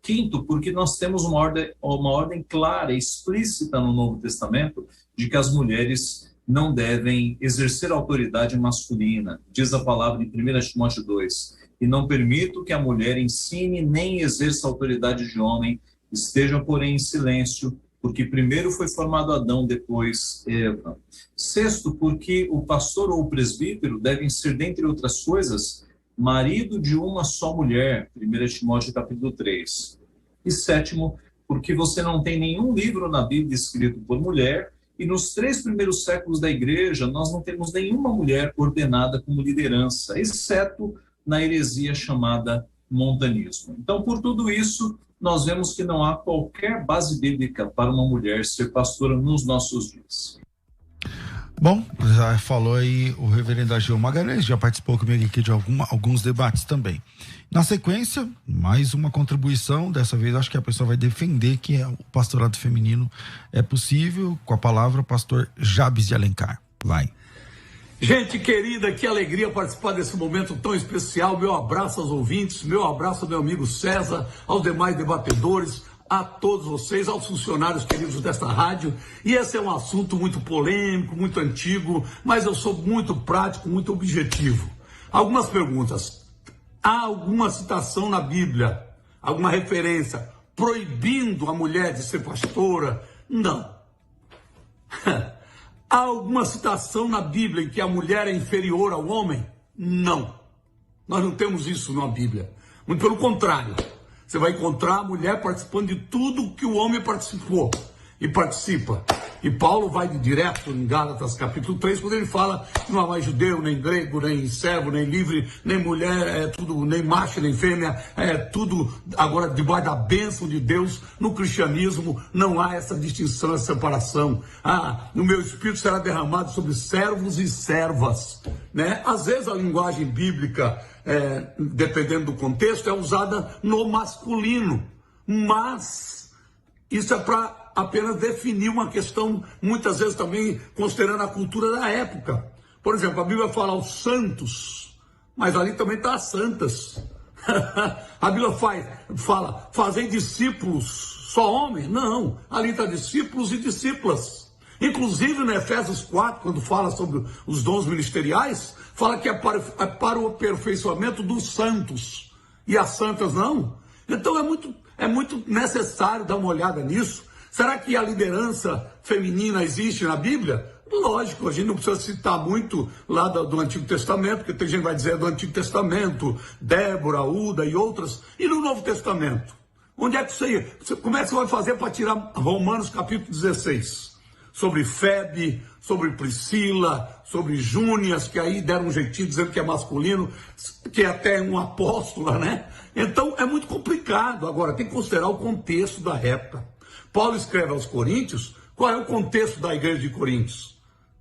Quinto, porque nós temos uma ordem clara e explícita no Novo Testamento de que as mulheres não devem exercer autoridade masculina. Diz a palavra em 1 Timóteo 2, e não permito que a mulher ensine nem exerça autoridade de homem, esteja, porém, em silêncio, porque primeiro foi formado Adão, depois Eva. Sexto, porque o pastor ou o presbítero devem ser, dentre outras coisas, marido de uma só mulher, 1 Timóteo capítulo 3. E sétimo, porque você não tem nenhum livro na Bíblia escrito por mulher, e nos 3 primeiros séculos da igreja nós não temos nenhuma mulher ordenada como liderança, exceto na heresia chamada montanismo. Então, por tudo isso, nós vemos que não há qualquer base bíblica para uma mulher ser pastora nos nossos dias. Bom, já falou aí o reverendo Ageu Magalhães, já participou comigo aqui de alguns debates também. Na sequência, mais uma contribuição, dessa vez acho que a pessoa vai defender que o pastorado feminino é possível, com a palavra pastor Jabes de Alencar. Vai. Gente querida, que alegria participar desse momento tão especial. Meu abraço aos ouvintes, meu abraço ao meu amigo César, aos demais debatedores, a todos vocês, aos funcionários queridos desta rádio. E esse é um assunto muito polêmico, muito antigo, mas eu sou muito prático, muito objetivo. Algumas perguntas. Há alguma citação na Bíblia, alguma referência proibindo a mulher de ser pastora? Não. Há alguma citação na Bíblia em que a mulher é inferior ao homem? Não. Nós não temos isso na Bíblia. Muito pelo contrário. Você vai encontrar a mulher participando de tudo que o homem participou e participa. E Paulo vai direto em Gálatas capítulo 3, quando ele fala que não há mais judeu, nem grego, nem servo, nem livre, nem mulher, é tudo, nem macho, nem fêmea, é tudo agora debaixo da bênção de Deus. No cristianismo não há essa distinção, essa separação. No meu espírito será derramado sobre servos e servas, né? Às vezes a linguagem bíblica, dependendo do contexto, é usada no masculino, mas isso é para apenas definir uma questão, muitas vezes também considerando a cultura da época. Por exemplo, a Bíblia fala aos santos, mas ali também está as santas. A Bíblia fala, fazem discípulos, só homem? Não, ali está discípulos e discípulas. Inclusive no Efésios 4, quando fala sobre os dons ministeriais, fala que é para o aperfeiçoamento dos santos, e as santas não. Então é muito necessário dar uma olhada nisso. Será que a liderança feminina existe na Bíblia? Lógico, a gente não precisa citar muito lá do Antigo Testamento, porque tem gente que vai dizer do Antigo Testamento, Débora, Uda e outras. E no Novo Testamento? Onde é que como é que você vai fazer para tirar Romanos capítulo 16? Sobre Febe, sobre Priscila, sobre Júnias, que aí deram um jeitinho dizendo que é masculino, que é até um apóstola, né? Então é muito complicado. Agora, tem que considerar o contexto da época. Paulo escreve aos Coríntios, qual é o contexto da igreja de Coríntios?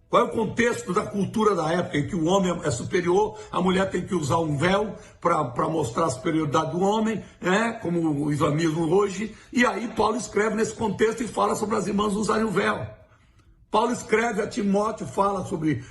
Qual é o contexto da cultura da época em que o homem é superior, a mulher tem que usar um véu para mostrar a superioridade do homem, né? Como o islamismo hoje, e aí Paulo escreve nesse contexto e fala sobre as irmãs usarem o véu. Paulo escreve a Timóteo, fala sobre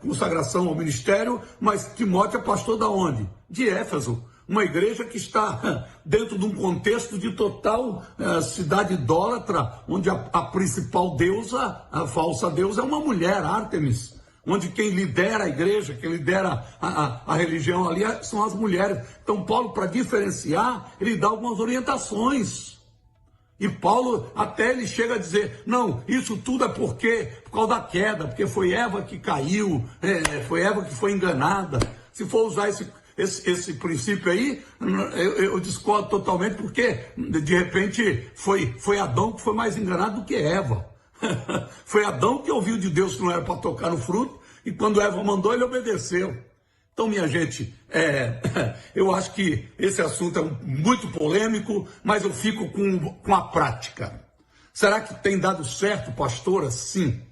consagração ao ministério, mas Timóteo é pastor da onde? De Éfeso. Uma igreja que está dentro de um contexto de total cidade idólatra, onde a principal deusa, a falsa deusa, é uma mulher, Ártemis. Onde quem lidera a igreja, quem lidera a religião ali são as mulheres. Então Paulo, para diferenciar, ele dá algumas orientações. E Paulo até ele chega a dizer, não, isso tudo é por causa da queda, porque foi Eva que caiu, foi Eva que foi enganada. Se for usar esse princípio aí, eu discordo totalmente, porque de repente foi Adão que foi mais enganado do que Eva. Foi Adão que ouviu de Deus que não era para tocar no fruto, e quando Eva mandou, ele obedeceu. Então, minha gente, eu acho que esse assunto é muito polêmico, mas eu fico com a prática. Será que tem dado certo, pastora? Sim.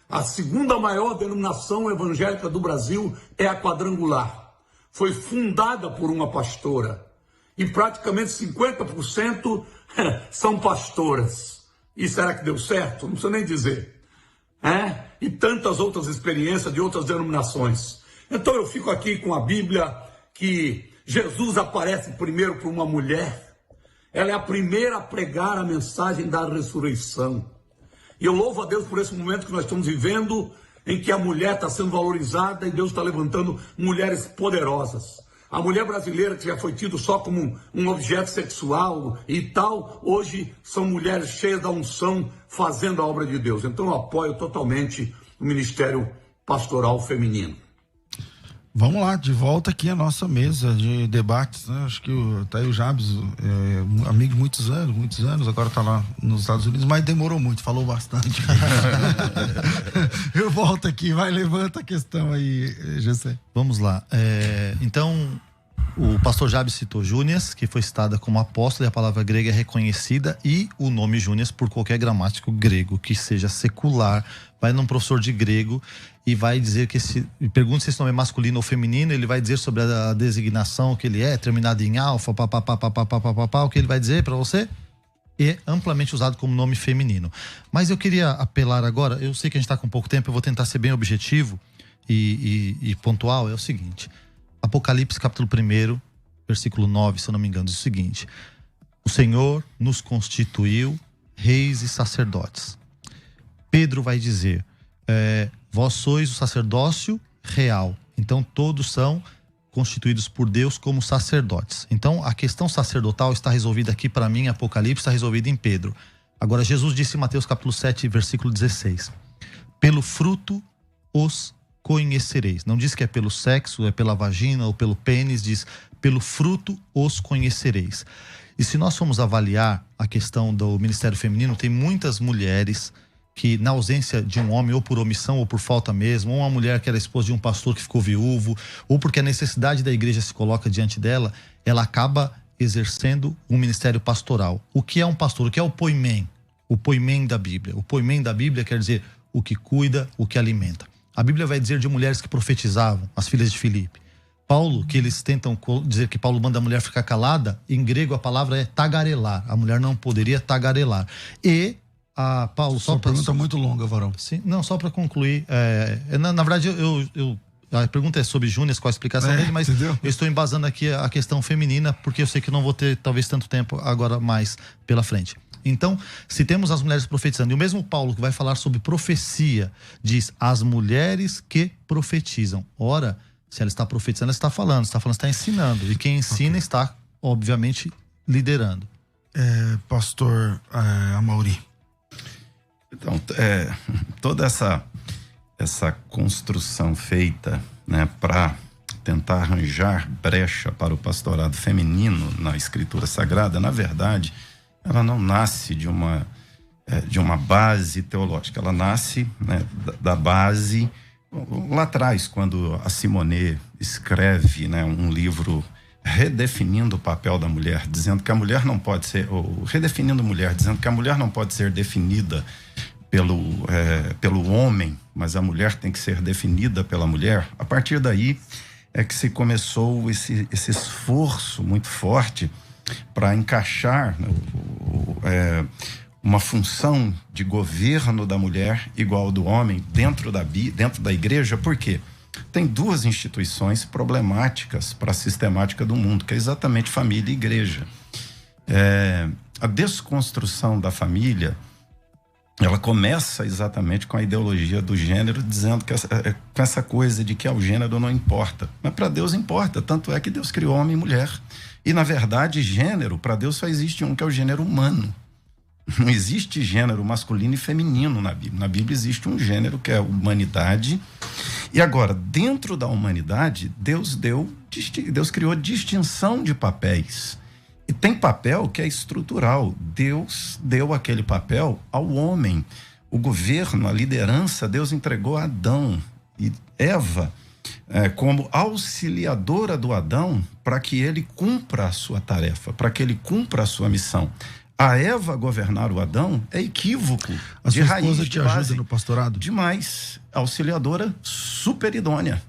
A segunda maior denominação evangélica do Brasil é a Quadrangular. Foi fundada por uma pastora. E praticamente 50% são pastoras. E será que deu certo? Não precisa nem dizer. E tantas outras experiências de outras denominações. Então eu fico aqui com a Bíblia, que Jesus aparece primeiro para uma mulher. Ela é a primeira a pregar a mensagem da ressurreição. E eu louvo a Deus por esse momento que nós estamos vivendo, em que a mulher está sendo valorizada e Deus está levantando mulheres poderosas. A mulher brasileira, que já foi tido só como um objeto sexual e tal, hoje são mulheres cheias da unção, fazendo a obra de Deus. Então eu apoio totalmente o ministério pastoral feminino. Vamos lá, de volta aqui à nossa mesa de debates, né? Acho que tá aí o Jabes, amigo de muitos anos, agora tá lá nos Estados Unidos, mas demorou muito, falou bastante. Eu volto aqui, levanta a questão aí, Gessé. Vamos lá. Então, o pastor Jabes citou Júnias, que foi citada como apóstolo, e a palavra grega é reconhecida, e o nome Júnias por qualquer gramático grego que seja secular, vai num professor de grego e vai dizer que pergunta se esse nome é masculino ou feminino, ele vai dizer sobre a designação que ele é, terminado em alfa, o que ele vai dizer para você é amplamente usado como nome feminino. Mas eu queria apelar agora, eu sei que a gente está com pouco tempo, eu vou tentar ser bem objetivo e pontual, é o seguinte: Apocalipse capítulo 1, versículo 9, se eu não me engano, diz o seguinte: o Senhor nos constituiu reis e sacerdotes. Pedro vai dizer, vós sois o sacerdócio real. Então todos são constituídos por Deus como sacerdotes. Então a questão sacerdotal está resolvida aqui para mim, Apocalipse está resolvida em Pedro. Agora Jesus disse em Mateus capítulo 7, versículo 16: pelo fruto os conhecereis. Não diz que é pelo sexo, é pela vagina ou pelo pênis, diz pelo fruto os conhecereis. E se nós formos avaliar a questão do ministério feminino, tem muitas mulheres que, na ausência de um homem, ou por omissão ou por falta mesmo, ou uma mulher que era esposa de um pastor que ficou viúvo, ou porque a necessidade da igreja se coloca diante dela, ela acaba exercendo um ministério pastoral. O que é um pastor? O que é o poimen? O poimen da Bíblia. O poimen da Bíblia quer dizer o que cuida, o que alimenta. A Bíblia vai dizer de mulheres que profetizavam, as filhas de Filipe. Paulo, que eles tentam dizer que Paulo manda a mulher ficar calada, em grego a palavra é tagarelar. A mulher não poderia tagarelar. E a Paulo... Só uma pergunta muito longa, varão. Sim, não, só para concluir. Na verdade, a pergunta é sobre Júnior, qual a explicação dele, mas entendeu? eu estou embasando aqui a questão feminina, porque eu sei que eu não vou ter talvez tanto tempo agora mais pela frente. Então, se temos as mulheres profetizando, e o mesmo Paulo que vai falar sobre profecia, diz as mulheres que profetizam. Ora, se ela está profetizando, ela está falando, está ensinando. E quem ensina está, obviamente, liderando. Pastor Amaury. Então, toda essa construção feita, né, para tentar arranjar brecha para o pastorado feminino na Escritura Sagrada, na verdade, ela não nasce de uma base teológica, ela nasce, né, da base lá atrás, quando a Simone escreve, né, um livro redefinindo o papel da mulher, dizendo que a mulher não pode ser, ou redefinindo a mulher, dizendo que a mulher não pode ser definida pelo homem, mas a mulher tem que ser definida pela mulher. A partir daí é que se começou esse esforço muito forte para encaixar, né, uma função de governo da mulher igual ao do homem dentro da igreja. Por quê? Tem duas instituições problemáticas para a sistemática do mundo, que é exatamente família e igreja. A desconstrução da família, ela começa exatamente com a ideologia do gênero, dizendo que com essa coisa de que o gênero não importa. Mas para Deus importa, tanto é que Deus criou homem e mulher. E, na verdade, gênero, para Deus só existe um, que é o gênero humano. Não existe gênero masculino e feminino na Bíblia. Na Bíblia existe um gênero que é a humanidade. E agora, dentro da humanidade, Deus criou distinção de papéis. E tem papel que é estrutural. Deus deu aquele papel ao homem. O governo, a liderança, Deus entregou a Adão e Eva como auxiliadora do Adão, para que ele cumpra a sua tarefa, para que ele cumpra a sua missão. A Eva governar o Adão é equívoco. A sua esposa te ajuda no pastorado? Demais. Auxiliadora super idônea.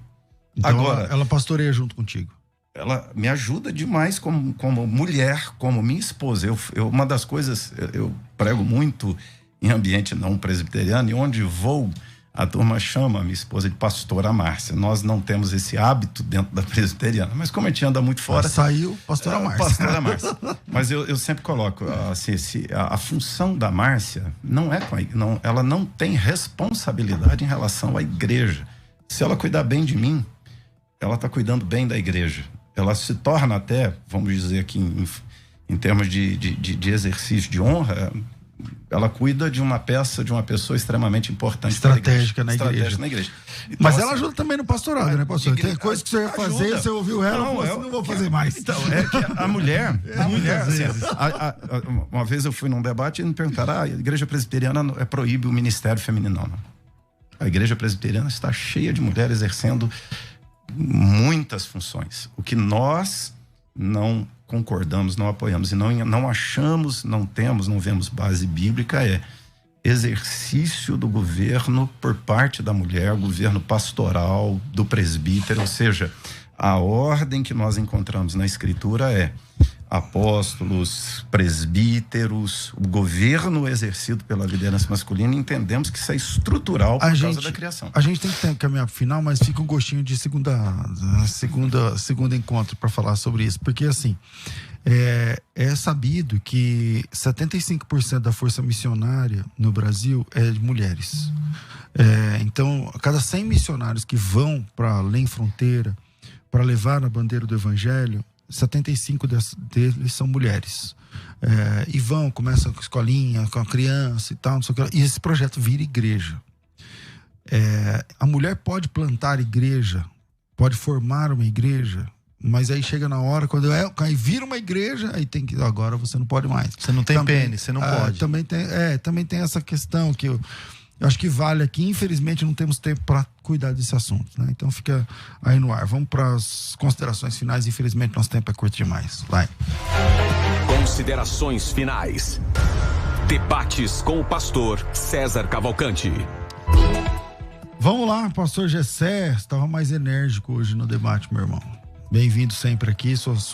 Então agora, ela pastoreia junto contigo? Ela me ajuda demais como mulher, como minha esposa. Uma das coisas, eu prego muito em ambiente não presbiteriano, e onde vou, a turma chama a minha esposa de pastora Márcia. Nós não temos esse hábito dentro da presbiteriana, mas como a gente anda muito fora... Saiu pastora Márcia. Pastora Márcia. Mas eu sempre coloco, assim, a função da Márcia ela não tem responsabilidade em relação à igreja. Se ela cuidar bem de mim, ela está cuidando bem da igreja. Ela se torna até, vamos dizer aqui, em termos de exercício de honra, ela cuida de uma peça, de uma pessoa extremamente importante. Estratégica na igreja. Então, mas ela ajuda também no pastorado, né, pastor? Tem coisa que você ia fazer, você ouviu ela, não vou fazer mais. Então, que a mulher, uma vez eu fui num debate e me perguntaram, a igreja presbiteriana proíbe o ministério feminino. Não. A igreja presbiteriana está cheia de mulheres exercendo muitas funções. O que nós não concordamos, não apoiamos e não achamos, não vemos base bíblica é exercício do governo por parte da mulher, governo pastoral, do presbítero, ou seja, a ordem que nós encontramos na Escritura é apóstolos, presbíteros, o governo exercido pela liderança masculina. Entendemos que isso é estrutural por causa da criação. A gente tem que caminhar pro final, mas fica um gostinho de segundo encontro para falar sobre isso, porque assim, é sabido que 75% da força missionária no Brasil é de mulheres. Então, a cada 100 missionários que vão para além fronteira para levar a bandeira do evangelho, 75 deles são mulheres. E começam com a escolinha, com a criança e tal, não sei o que lá, e esse projeto vira igreja. A mulher pode plantar igreja, pode formar uma igreja, mas aí chega na hora, quando aí vira uma igreja, aí tem que, agora você não pode mais. Você não tem pênis, você não pode. Também tem essa questão que eu acho que vale aqui. Infelizmente não temos tempo para cuidar desse assunto, né? Então fica aí no ar. Vamos para as considerações finais. Infelizmente nosso tempo é curto demais. Vai. Considerações finais. Debates com o pastor César Cavalcante. Vamos lá, pastor Gessé, estava mais enérgico hoje no debate, meu irmão. Bem-vindo sempre aqui, suas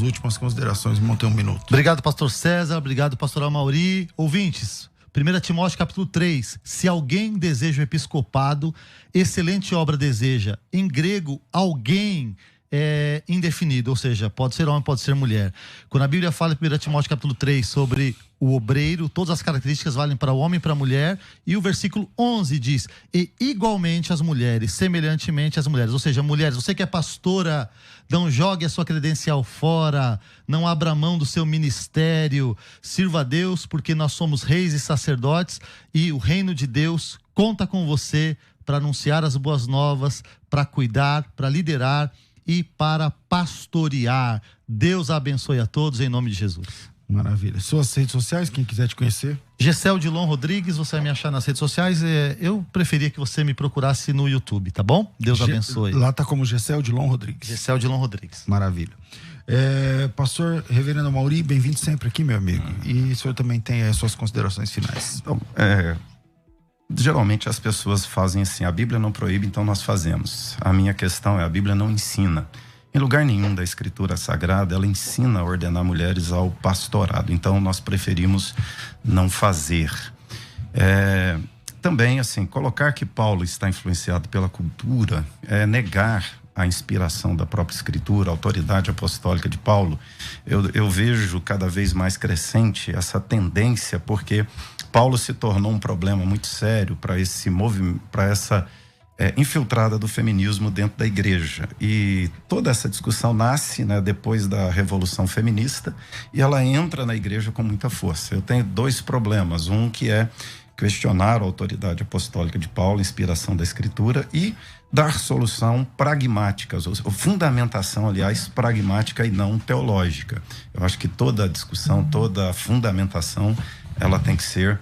últimas considerações, vamos ter um minuto. Obrigado, pastor César, obrigado, pastor Amauri. Ouvintes, 1 Timóteo capítulo 3, se alguém deseja o episcopado, excelente obra deseja. Em grego, alguém é indefinido, ou seja, pode ser homem, pode ser mulher. Quando a Bíblia fala em 1 Timóteo capítulo 3 sobre o obreiro, todas as características valem para o homem e para a mulher, e o versículo 11 diz, e igualmente as mulheres, semelhantemente as mulheres. Ou seja, mulheres, você que é pastora, não jogue a sua credencial fora, não abra mão do seu ministério, sirva a Deus, porque nós somos reis e sacerdotes, e o reino de Deus conta com você para anunciar as boas novas, para cuidar, para liderar e para pastorear. Deus abençoe a todos em nome de Jesus. Maravilha. Suas redes sociais, quem quiser te conhecer? Gessé Odilon Rodrigues, você vai me achar nas redes sociais. Eu preferia que você me procurasse no YouTube, tá bom? Deus abençoe. Lá tá como Gessé Odilon Rodrigues. Gessé Odilon Rodrigues. Maravilha. Pastor Reverendo Amauri, bem-vindo sempre aqui, meu amigo. E o senhor também tem as suas considerações finais. Então, geralmente as pessoas fazem assim, a Bíblia não proíbe, então nós fazemos. A minha questão é, a Bíblia não ensina. Em lugar nenhum da Escritura Sagrada, ela ensina a ordenar mulheres ao pastorado. Então, nós preferimos não fazer. Também, assim, colocar que Paulo está influenciado pela cultura é negar a inspiração da própria Escritura, a autoridade apostólica de Paulo. Eu vejo cada vez mais crescente essa tendência, porque Paulo se tornou um problema muito sério para esse movimento, para essa infiltrada do feminismo dentro da igreja. E toda essa discussão nasce, né, depois da Revolução Feminista, e ela entra na igreja com muita força. Eu tenho dois problemas. Um que é questionar a autoridade apostólica de Paulo, a inspiração da Escritura, e dar solução pragmáticas, ou fundamentação, aliás, pragmática e não teológica. Eu acho que toda a discussão, toda a fundamentação, ela tem que ser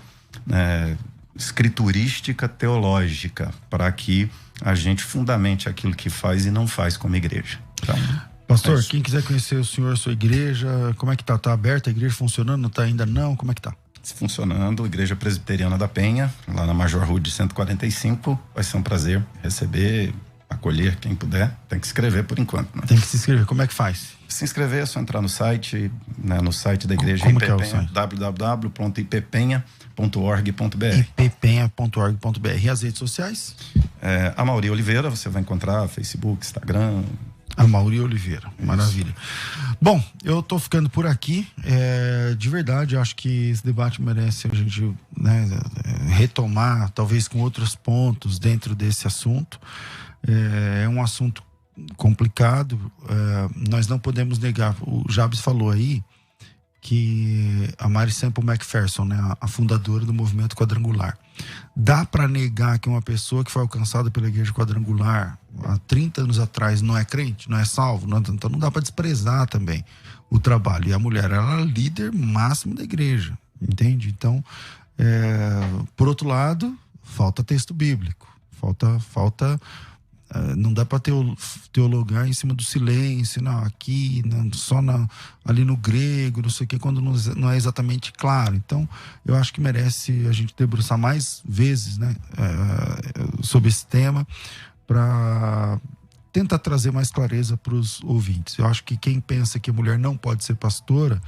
escriturística, teológica, para que a gente fundamente aquilo que faz e não faz como igreja. Então, pastor, quem quiser conhecer o senhor, sua igreja, como é que tá? Tá aberta a igreja, funcionando? Não tá ainda não? Como é que tá? Funcionando, Igreja Presbiteriana da Penha, lá na Major Rude 145. Vai ser um prazer receber, acolher quem puder. Tem que se inscrever por enquanto, né? Tem que se inscrever. Como é que faz? Se inscrever é só entrar no site, né, no site da Igreja Como IPPenha, www.ippenha.org.br. ippenha.org.br. E as redes sociais? Amauri Oliveira, você vai encontrar Facebook, Instagram. Amauri Oliveira, maravilha. Bom, eu tô ficando por aqui. De verdade, eu acho que esse debate merece a gente, né, retomar, talvez com outros pontos dentro desse assunto. É um assunto complicado. Nós não podemos negar. O Jabes falou aí que a Mary Semple McPherson, né, a fundadora do movimento quadrangular, dá para negar que uma pessoa que foi alcançada pela igreja quadrangular há 30 anos atrás não é crente, não é salvo? Então não dá para desprezar também o trabalho. E a mulher, ela é líder máximo da igreja, entende? Então, por outro lado, falta texto bíblico, falta não dá para teologar em cima do silêncio, não, aqui, não, só ali no grego, não sei o que, quando não é exatamente claro. Então, eu acho que merece a gente debruçar mais vezes, né, sobre esse tema, para tentar trazer mais clareza para os ouvintes. Eu acho que quem pensa que a mulher não pode ser pastora,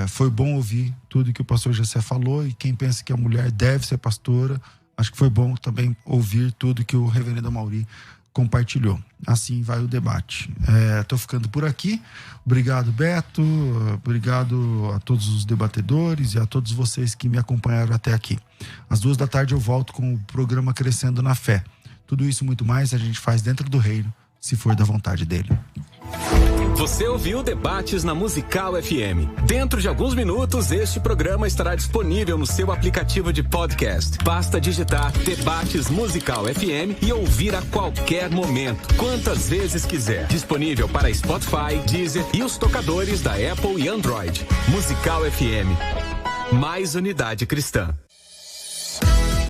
foi bom ouvir tudo que o pastor Gessé falou, e quem pensa que a mulher deve ser pastora, acho que foi bom também ouvir tudo que o reverendo Amauri compartilhou. Assim vai o debate. Estou ficando por aqui. Obrigado, Beto. Obrigado a todos os debatedores e a todos vocês que me acompanharam até aqui. Às 14h eu volto com o programa Crescendo na Fé. Tudo isso e muito mais a gente faz dentro do reino, se for da vontade dele. Você ouviu Debates na Musical FM. Dentro de alguns minutos, este programa estará disponível no seu aplicativo de podcast. Basta digitar Debates Musical FM e ouvir a qualquer momento, quantas vezes quiser. Disponível para Spotify, Deezer e os tocadores da Apple e Android. Musical FM. Mais unidade cristã.